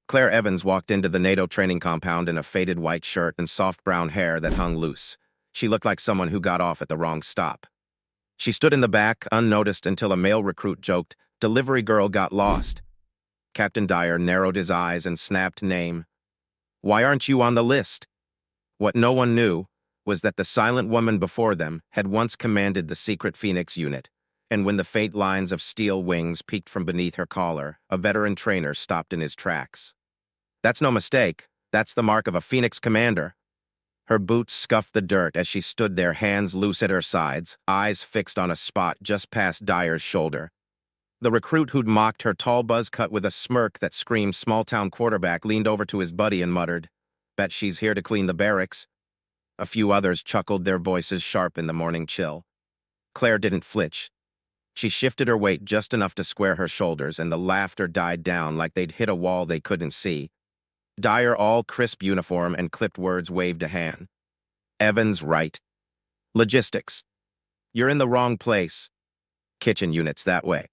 Claire Evans walked into the NATO training compound in a faded white shirt and soft brown hair that hung loose. She looked like someone who got off at the wrong stop. She stood in the back, unnoticed until a male recruit joked, "Delivery girl got lost." Captain Dyer narrowed his eyes and snapped, "Name. Why aren't you on the list?" What no one knew was that the silent woman before them had once commanded the secret Phoenix unit, and when the faint lines of steel wings peeked from beneath her collar, a veteran trainer stopped in his tracks. "That's no mistake. That's the mark of a Phoenix commander." Her boots scuffed the dirt as she stood there, hands loose at her sides, eyes fixed on a spot just past Dyer's shoulder. The recruit who'd mocked her tall buzz cut with a smirk that screamed small-town quarterback leaned over to his buddy and muttered, "Bet she's here to clean the barracks." A few others chuckled, their voices sharp in the morning chill. Claire didn't flinch. She shifted her weight just enough to square her shoulders, and the laughter died down like they'd hit a wall they couldn't see. Dyer, all crisp uniform and clipped words, waved a hand. "Evans, right. Logistics. You're in the wrong place. Kitchen units that way."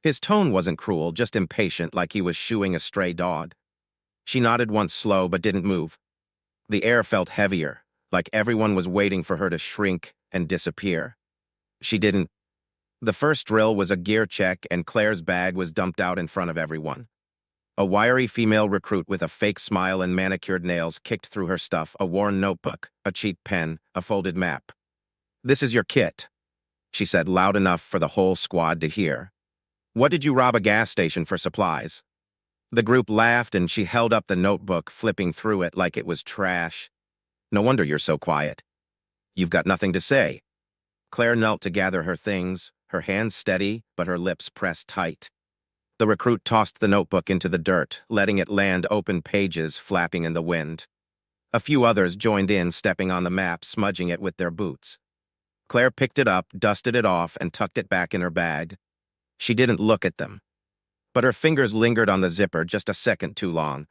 His tone wasn't cruel, just impatient, like he was shooing a stray dog. She nodded once, slow, but didn't move. The air felt heavier, like everyone was waiting for her to shrink and disappear. She didn't. The first drill was a gear check, and Claire's bag was dumped out in front of everyone. A wiry female recruit with a fake smile and manicured nails kicked through her stuff, a worn notebook, a cheap pen, a folded map. "This is your kit," she said loud enough for the whole squad to hear. "What did you rob a gas station for supplies?" The group laughed, and she held up the notebook, flipping through it like it was trash. "No wonder you're so quiet. You've got nothing to say." Claire knelt to gather her things, her hands steady, but her lips pressed tight. The recruit tossed the notebook into the dirt, letting it land, open pages flapping in the wind. A few others joined in, stepping on the map, smudging it with their boots. Claire picked it up, dusted it off, and tucked it back in her bag. She didn't look at them, but her fingers lingered on the zipper just a second too long.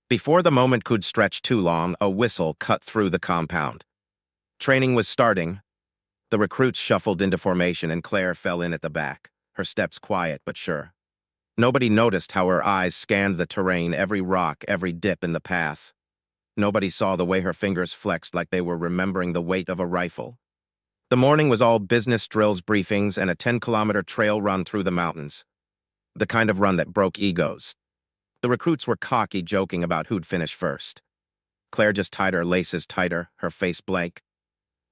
Before the moment could stretch too long, a whistle cut through the compound. Training was starting. The recruits shuffled into formation, and Claire fell in at the back, her steps quiet but sure. Nobody noticed how her eyes scanned the terrain, every rock, every dip in the path. Nobody saw the way her fingers flexed, like they were remembering the weight of a rifle. The morning was all business drills, briefings, and a 10-kilometer trail run through the mountains. The kind of run that broke egos. The recruits were cocky, joking about who'd finish first. Claire just tied her laces tighter, her face blank.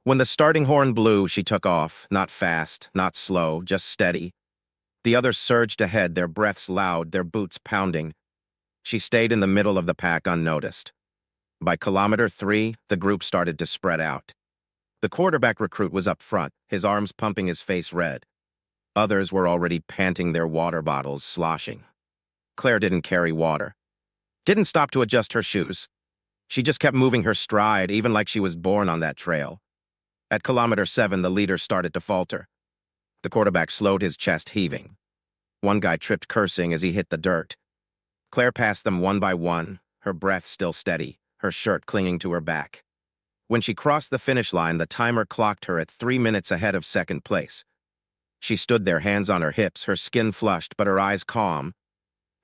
When the starting horn blew, she took off, not fast, not slow, just steady. The others surged ahead, their breaths loud, their boots pounding. She stayed in the middle of the pack unnoticed. By kilometer 3, the group started to spread out. The quarterback recruit was up front, his arms pumping, his face red. Others were already panting, their water bottles sloshing. Claire didn't carry water. Didn't stop to adjust her shoes. She just kept moving her stride, even like she was born on that trail. At kilometer 7, the leader started to falter. The quarterback slowed, his chest heaving. One guy tripped, cursing as he hit the dirt. Claire passed them one by one, her breath still steady, her shirt clinging to her back. When she crossed the finish line, the timer clocked her at 3 minutes ahead of second place. She stood there, hands on her hips, her skin flushed, but her eyes calm.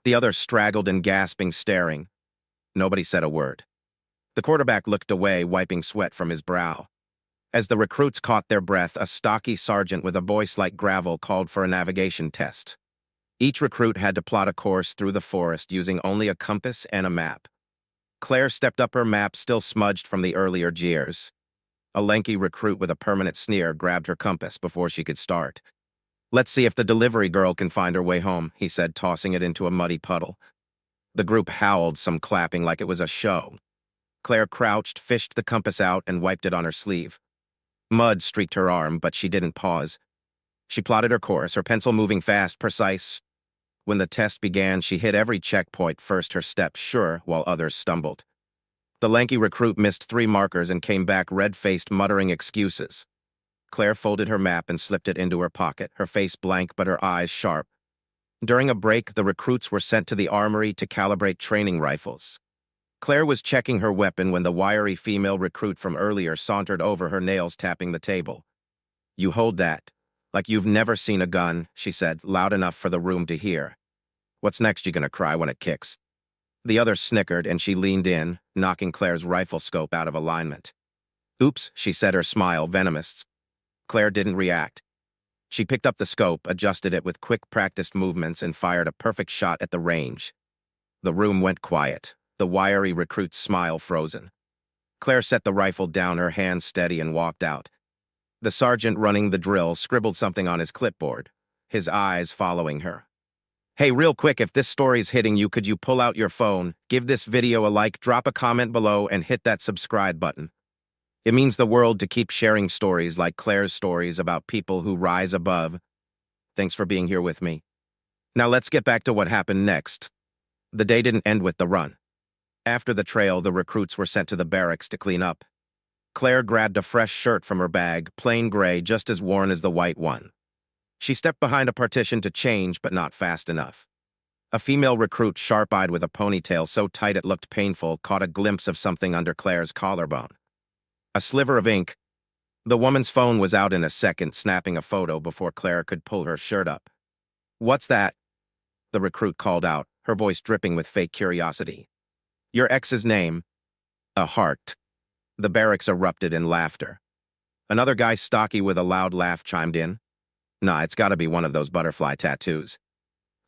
The others straggled and gasping, staring. Nobody said a word. The quarterback looked away, wiping sweat from his brow. As the recruits caught their breath, a stocky sergeant with a voice like gravel called for a navigation test. Each recruit had to plot a course through the forest using only a compass and a map. Claire stepped up, her map still smudged from the earlier jeers. A lanky recruit with a permanent sneer grabbed her compass before she could start. "Let's see if the delivery girl can find her way home," he said, tossing it into a muddy puddle. The group howled, some clapping like it was a show. Claire crouched, fished the compass out, and wiped it on her sleeve. Mud streaked her arm, but she didn't pause. She plotted her course, her pencil moving fast, precise. When the test began, she hit every checkpoint, first her steps sure, while others stumbled. The lanky recruit missed 3 markers and came back red-faced, muttering excuses. Claire folded her map and slipped it into her pocket, her face blank but her eyes sharp. During a break, the recruits were sent to the armory to calibrate training rifles. Claire was checking her weapon when the wiry female recruit from earlier sauntered over, her nails tapping the table. "You hold that, like you've never seen a gun," she said, loud enough for the room to hear. "What's next? You gonna cry when it kicks?" The other snickered, and she leaned in, knocking Claire's rifle scope out of alignment. "Oops," she said, her smile venomous. Claire didn't react. She picked up the scope, adjusted it with quick practiced movements, and fired a perfect shot at the range. The room went quiet, the wiry recruit's smile frozen. Claire set the rifle down, her hands steady, and walked out. The sergeant running the drill scribbled something on his clipboard, his eyes following her. "Hey, real quick, if this story's hitting you, could you pull out your phone, give this video a like, drop a comment below, and hit that subscribe button? It means the world to keep sharing stories like Claire's stories about people who rise above. Thanks for being here with me. Now let's get back to what happened next." The day didn't end with the run. After the trail, the recruits were sent to the barracks to clean up. Claire grabbed a fresh shirt from her bag, plain gray, just as worn as the white one. She stepped behind a partition to change, but not fast enough. A female recruit, sharp-eyed with a ponytail so tight it looked painful, caught a glimpse of something under Claire's collarbone. A sliver of ink. The woman's phone was out in a second, snapping a photo before Claire could pull her shirt up. "What's that?" the recruit called out, her voice dripping with fake curiosity. "Your ex's name." "A heart." The barracks erupted in laughter. Another guy, stocky with a loud laugh, chimed in. "Nah, it's gotta be one of those butterfly tattoos.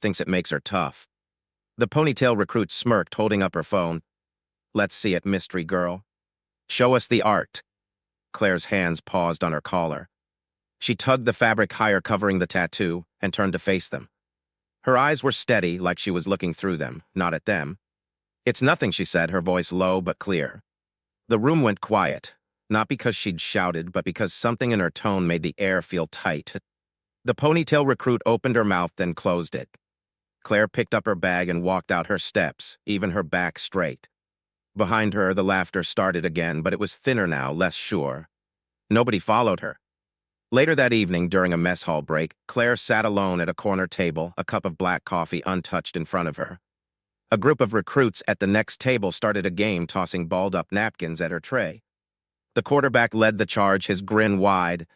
Thinks it makes her tough." The ponytail recruit smirked, holding up her phone. "Let's see it, mystery girl. Show us the art." Claire's hands paused on her collar. She tugged the fabric higher, covering the tattoo, and turned to face them. Her eyes were steady, like she was looking through them, not at them. "It's nothing," she said, her voice low but clear. The room went quiet, not because she'd shouted, but because something in her tone made the air feel tight. The ponytail recruit opened her mouth, then closed it. Claire picked up her bag and walked out her steps, even her back straight. Behind her, the laughter started again, but it was thinner now, less sure. Nobody followed her. Later that evening, during a mess hall break, Claire sat alone at a corner table, a cup of black coffee untouched in front of her. A group of recruits at the next table started a game, tossing balled-up napkins at her tray. The quarterback led the charge, his grin wide.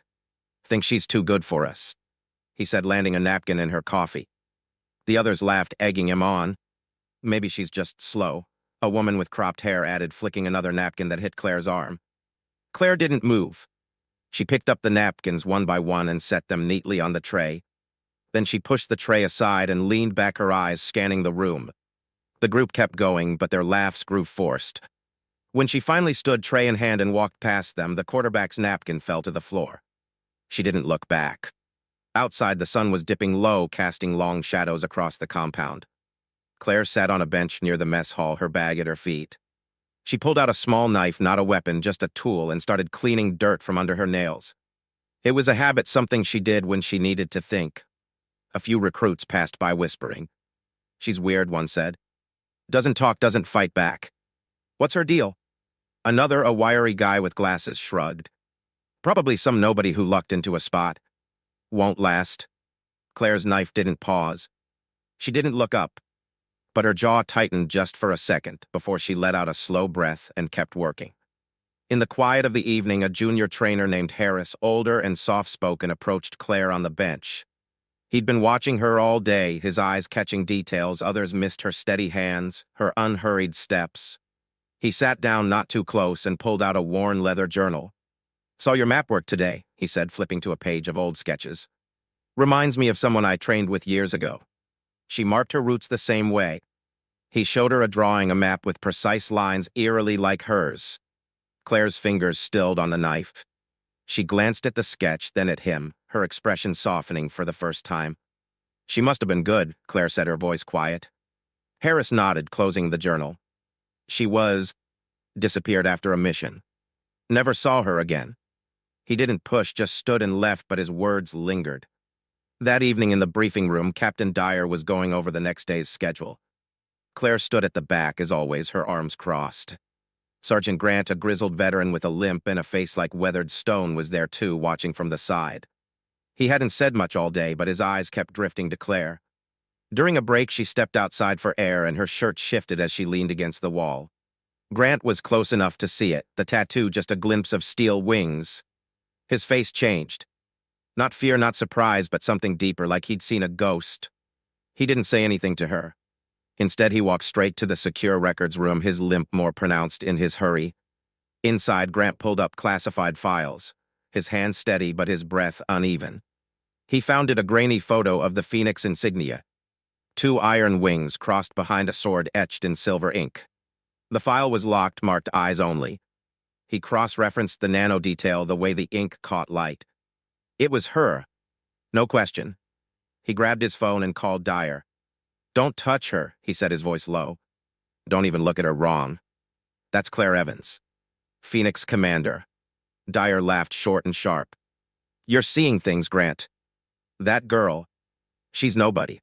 "Think she's too good for us," he said, landing a napkin in her coffee. The others laughed, egging him on. "Maybe she's just slow," a woman with cropped hair added, flicking another napkin that hit Claire's arm. Claire didn't move. She picked up the napkins one by one and set them neatly on the tray. Then she pushed the tray aside and leaned back, her eyes scanning the room. The group kept going, but their laughs grew forced. When she finally stood, tray in hand, and walked past them, the quarterback's napkin fell to the floor. She didn't look back. Outside, the sun was dipping low, casting long shadows across the compound. Claire sat on a bench near the mess hall, her bag at her feet. She pulled out a small knife, not a weapon, just a tool, and started cleaning dirt from under her nails. It was a habit, something she did when she needed to think. A few recruits passed by whispering. "She's weird," one said. "Doesn't talk, doesn't fight back. What's her deal?" Another, a wiry guy with glasses, shrugged. "Probably some nobody who lucked into a spot. Won't last." Claire's knife didn't pause. She didn't look up, but her jaw tightened just for a second before she let out a slow breath and kept working. In the quiet of the evening, a junior trainer named Harris, older and soft-spoken, approached Claire on the bench. He'd been watching her all day, his eyes catching details others missed, her steady hands, her unhurried steps. He sat down not too close and pulled out a worn leather journal. "Saw your map work today," he said, flipping to a page of old sketches. "Reminds me of someone I trained with years ago. She marked her routes the same way." He showed her a drawing, a map with precise lines eerily like hers. Claire's fingers stilled on the knife. She glanced at the sketch, then at him, her expression softening for the first time. "She must have been good," Claire said, her voice quiet. Harris nodded, closing the journal. "She was..." disappeared after a mission. Never saw her again. He didn't push, just stood and left, but his words lingered. That evening in the briefing room, Captain Dyer was going over the next day's schedule. Claire stood at the back, as always, her arms crossed. Sergeant Grant, a grizzled veteran with a limp and a face like weathered stone, was there too, watching from the side. He hadn't said much all day, but his eyes kept drifting to Claire. During a break, she stepped outside for air, and her shirt shifted as she leaned against the wall. Grant was close enough to see it, the tattoo just a glimpse of steel wings. His face changed. Not fear, not surprise, but something deeper, like he'd seen a ghost. He didn't say anything to her. Instead, he walked straight to the secure records room, his limp more pronounced in his hurry. Inside, Grant pulled up classified files, his hand steady but his breath uneven. He found it a grainy photo of the Phoenix insignia. 2 iron wings crossed behind a sword etched in silver ink. The file was locked, marked eyes only. He cross-referenced the nano detail, the way the ink caught light. It was her. No question. He grabbed his phone and called Dyer. "Don't touch her," he said, his voice low. "Don't even look at her, Ron. That's Claire Evans, Phoenix commander." Dyer laughed short and sharp. "You're seeing things, Grant. That girl, she's nobody."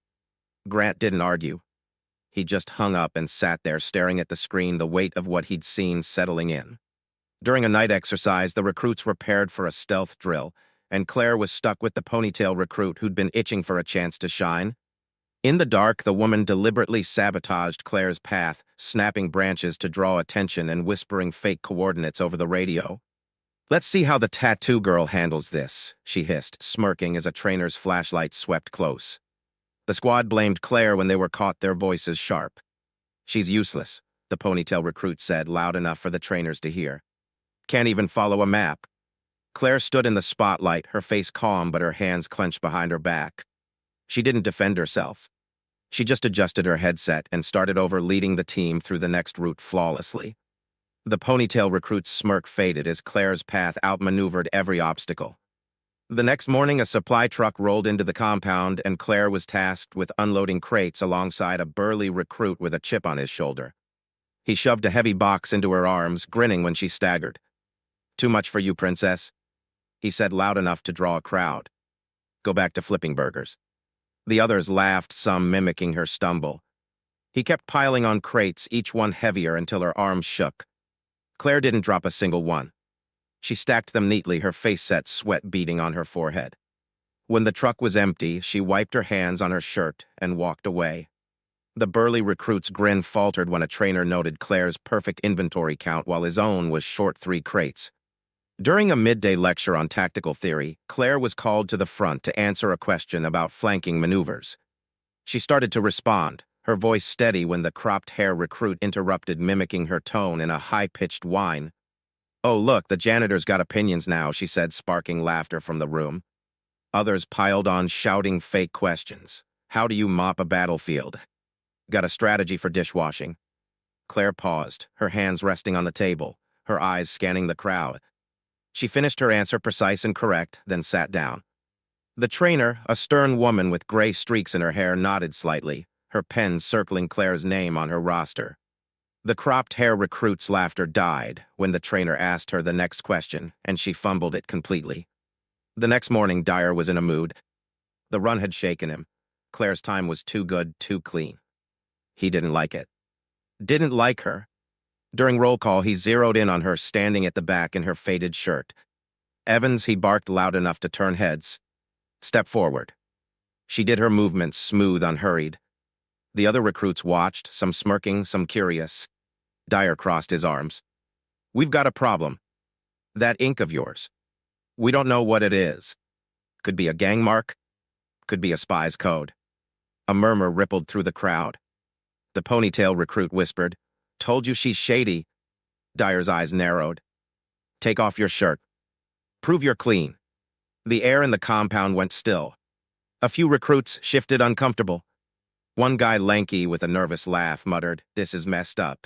Grant didn't argue. He just hung up and sat there staring at the screen, the weight of what he'd seen settling in. During a night exercise, the recruits were paired for a stealth drill, and Claire was stuck with the ponytail recruit who'd been itching for a chance to shine. In the dark, the woman deliberately sabotaged Claire's path, snapping branches to draw attention and whispering fake coordinates over the radio. "Let's see how the tattoo girl handles this," she hissed, smirking as a trainer's flashlight swept close. The squad blamed Claire when they were caught, their voices sharp. "She's useless," the ponytail recruit said, loud enough for the trainers to hear. "Can't even follow a map." Claire stood in the spotlight, her face calm but her hands clenched behind her back. She didn't defend herself. She just adjusted her headset and started over, leading the team through the next route flawlessly. The ponytail recruit's smirk faded as Claire's path outmaneuvered every obstacle. The next morning, a supply truck rolled into the compound, and Claire was tasked with unloading crates alongside a burly recruit with a chip on his shoulder. He shoved a heavy box into her arms, grinning when she staggered. "Too much for you, princess," he said, loud enough to draw a crowd. "Go back to flipping burgers." The others laughed, some mimicking her stumble. He kept piling on crates, each one heavier, until her arms shook. Claire didn't drop a single one. She stacked them neatly, her face set, sweat beading on her forehead. When the truck was empty, she wiped her hands on her shirt and walked away. The burly recruit's grin faltered when a trainer noted Claire's perfect inventory count while his own was short 3 crates. During a midday lecture on tactical theory, Claire was called to the front to answer a question about flanking maneuvers. She started to respond, her voice steady when the cropped hair recruit interrupted, mimicking her tone in a high-pitched whine. "Oh, look, the janitor's got opinions now," she said, sparking laughter from the room. Others piled on, shouting fake questions. "How do you mop a battlefield? Got a strategy for dishwashing?" Claire paused, her hands resting on the table, her eyes scanning the crowd. She finished her answer precise and correct, then sat down. The trainer, a stern woman with gray streaks in her hair, nodded slightly, her pen circling Claire's name on her roster. The cropped hair recruit's laughter died when the trainer asked her the next question, and she fumbled it completely. The next morning, Dyer was in a mood. The run had shaken him. Claire's time was too good, too clean. He didn't like it. Didn't like her. During roll call, he zeroed in on her, standing at the back in her faded shirt. "Evans," he barked loud enough to turn heads. "Step forward." She did her movements, smooth, unhurried. The other recruits watched, some smirking, some curious. Dyer crossed his arms. "We've got a problem. That ink of yours. We don't know what it is. Could be a gang mark. Could be a spy's code." A murmur rippled through the crowd. The ponytail recruit whispered, "Told you she's shady." Dyer's eyes narrowed. "Take off your shirt. Prove you're clean." The air in the compound went still. A few recruits shifted, uncomfortable. One guy, lanky with a nervous laugh, muttered, "This is messed up."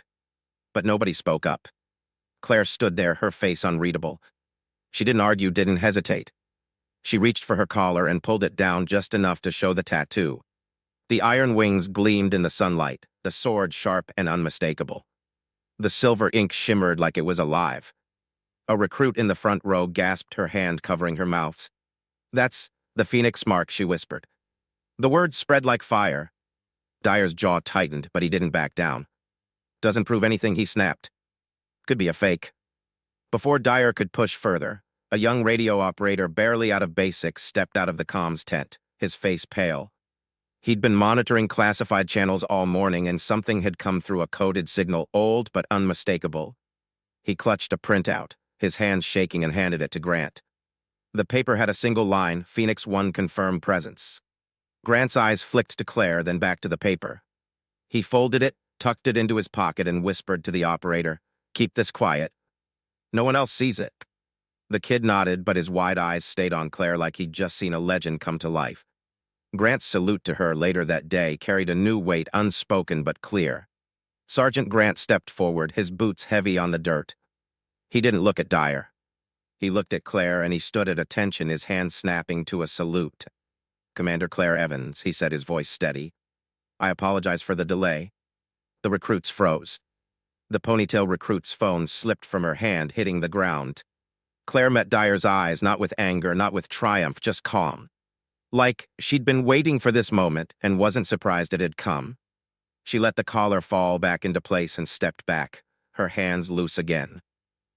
But nobody spoke up. Claire stood there, her face unreadable. She didn't argue, didn't hesitate. She reached for her collar and pulled it down just enough to show the tattoo. The iron wings gleamed in the sunlight, the sword sharp and unmistakable. The silver ink shimmered like it was alive. A recruit in the front row gasped, her hand covering her mouth. "That's the Phoenix mark," she whispered. The words spread like fire. Dyer's jaw tightened, but he didn't back down. "Doesn't prove anything," he snapped. "Could be a fake." Before Dyer could push further, a young radio operator barely out of basics stepped out of the comms tent, his face pale. He'd been monitoring classified channels all morning, and something had come through, a coded signal, old but unmistakable. He clutched a printout, his hands shaking, and handed it to Grant. The paper had a single line, "Phoenix 1 confirmed presence." Grant's eyes flicked to Claire, then back to the paper. He folded it, tucked it into his pocket, and whispered to the operator, "Keep this quiet. No one else sees it." The kid nodded, but his wide eyes stayed on Claire like he'd just seen a legend come to life. Grant's salute to her later that day carried a new weight, unspoken but clear. Sergeant Grant stepped forward, his boots heavy on the dirt. He didn't look at Dyer. He looked at Claire, and he stood at attention, his hand snapping to a salute. "Commander Claire Evans," he said, his voice steady. "I apologize for the delay." The recruits froze. The ponytail recruit's phone slipped from her hand, hitting the ground. Claire met Dyer's eyes, not with anger, not with triumph, just calm. Like she'd been waiting for this moment and wasn't surprised it had come. She let the collar fall back into place and stepped back, her hands loose again.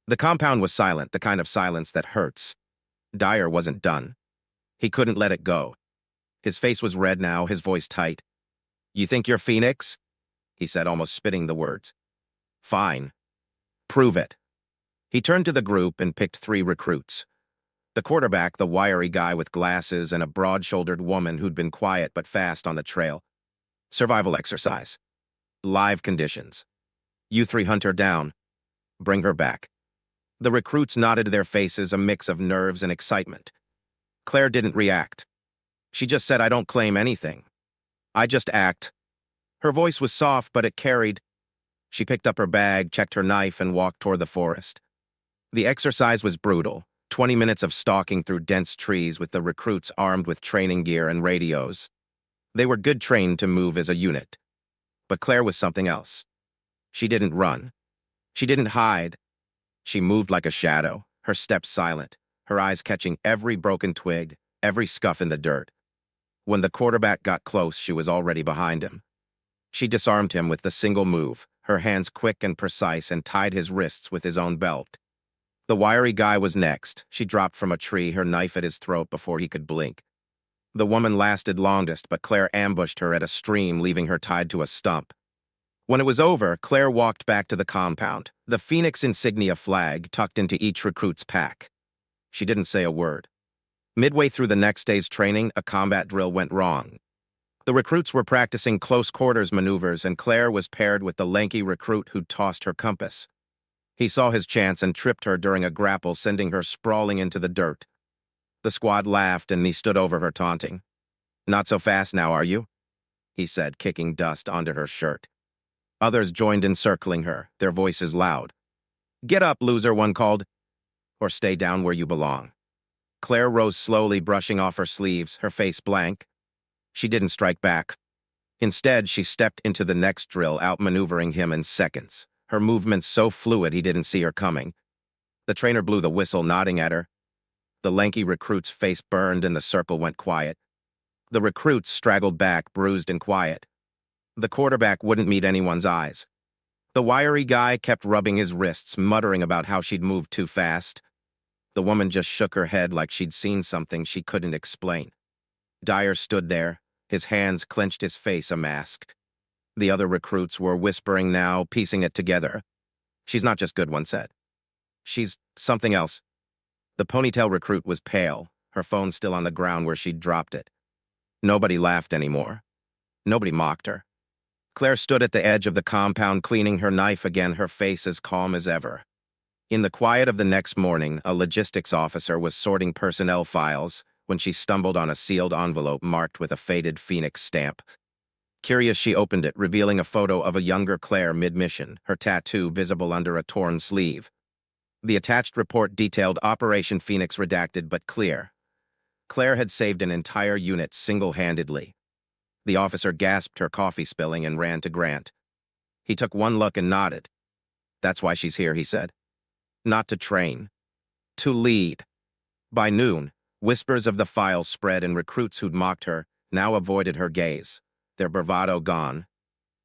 The compound was silent, the kind of silence that hurts. Dyer wasn't done. He couldn't let it go. His face was red now, his voice tight. "You think you're Phoenix?" he said, almost spitting the words. "Fine. Prove it." He turned to the group and picked 3 recruits. The quarterback, the wiry guy with glasses, and a broad-shouldered woman who'd been quiet but fast on the trail. Survival exercise. Live conditions. "You 3 hunt her down. Bring her back." The recruits nodded, their faces a mix of nerves and excitement. Claire didn't react. She just said, "I don't claim anything. I just act." Her voice was soft, but it carried. She picked up her bag, checked her knife, and walked toward the forest. The exercise was brutal. 20 minutes of stalking through dense trees with the recruits armed with training gear and radios. They were good trained to move as a unit. But Claire was something else. She didn't run. She didn't hide. She moved like a shadow, her steps silent, her eyes catching every broken twig, every scuff in the dirt. When the quarterback got close, she was already behind him. She disarmed him with the single move, her hands quick and precise, and tied his wrists with his own belt. The wiry guy was next. She dropped from a tree, her knife at his throat before he could blink. The woman lasted longest, but Claire ambushed her at a stream, leaving her tied to a stump. When it was over, Claire walked back to the compound, the Phoenix insignia flag tucked into each recruit's pack. She didn't say a word. Midway through the next day's training, a combat drill went wrong. The recruits were practicing close-quarters maneuvers, and Claire was paired with the lanky recruit who'd tossed her compass. He saw his chance and tripped her during a grapple, sending her sprawling into the dirt. The squad laughed, and he stood over her, taunting. "Not so fast now, are you?" he said, kicking dust onto her shirt. Others joined in, circling her, their voices loud. "Get up, loser," one called. "Or stay down where you belong." Claire rose slowly, brushing off her sleeves, her face blank. She didn't strike back. Instead, she stepped into the next drill, outmaneuvering him in seconds, her movements so fluid he didn't see her coming. The trainer blew the whistle, nodding at her. The lanky recruit's face burned and the circle went quiet. The recruits straggled back, bruised and quiet. The quarterback wouldn't meet anyone's eyes. The wiry guy kept rubbing his wrists, muttering about how she'd moved too fast. The woman just shook her head like she'd seen something she couldn't explain. Dyer stood there, his hands clenched, his face a mask. The other recruits were whispering now, piecing it together. "She's not just good," one said. "She's something else." The ponytail recruit was pale, her phone still on the ground where she'd dropped it. Nobody laughed anymore. Nobody mocked her. Claire stood at the edge of the compound, cleaning her knife again, her face as calm as ever. In the quiet of the next morning, a logistics officer was sorting personnel files when she stumbled on a sealed envelope marked with a faded Phoenix stamp. Curious, she opened it, revealing a photo of a younger Claire mid-mission, her tattoo visible under a torn sleeve. The attached report detailed Operation Phoenix, redacted but clear. Claire had saved an entire unit single-handedly. The officer gasped, her coffee spilling, and ran to Grant. He took one look and nodded. "That's why she's here," he said. "Not to train. To lead." By noon, whispers of the file spread, and recruits who'd mocked her now avoided her gaze, their bravado gone.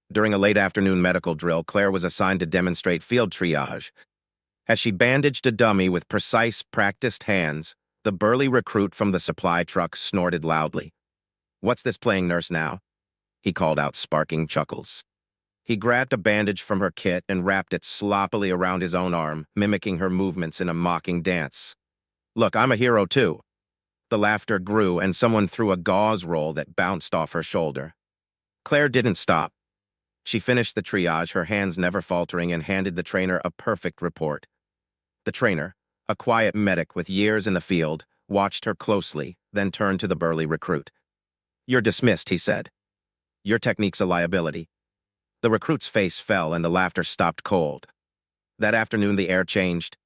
During a late afternoon medical drill, Claire was assigned to demonstrate field triage. As she bandaged a dummy with precise, practiced hands, the burly recruit from the supply truck snorted loudly. "What's this playing nurse now?" he called out, sparking chuckles. He grabbed a bandage from her kit and wrapped it sloppily around his own arm, mimicking her movements in a mocking dance. "Look, I'm a hero too." The laughter grew, and someone threw a gauze roll that bounced off her shoulder. Claire didn't stop. She finished the triage, her hands never faltering, and handed the trainer a perfect report. The trainer, a quiet medic with years in the field, watched her closely, then turned to the burly recruit. "You're dismissed," he said. "Your technique's a liability." The recruit's face fell and the laughter stopped cold. That afternoon the air changed.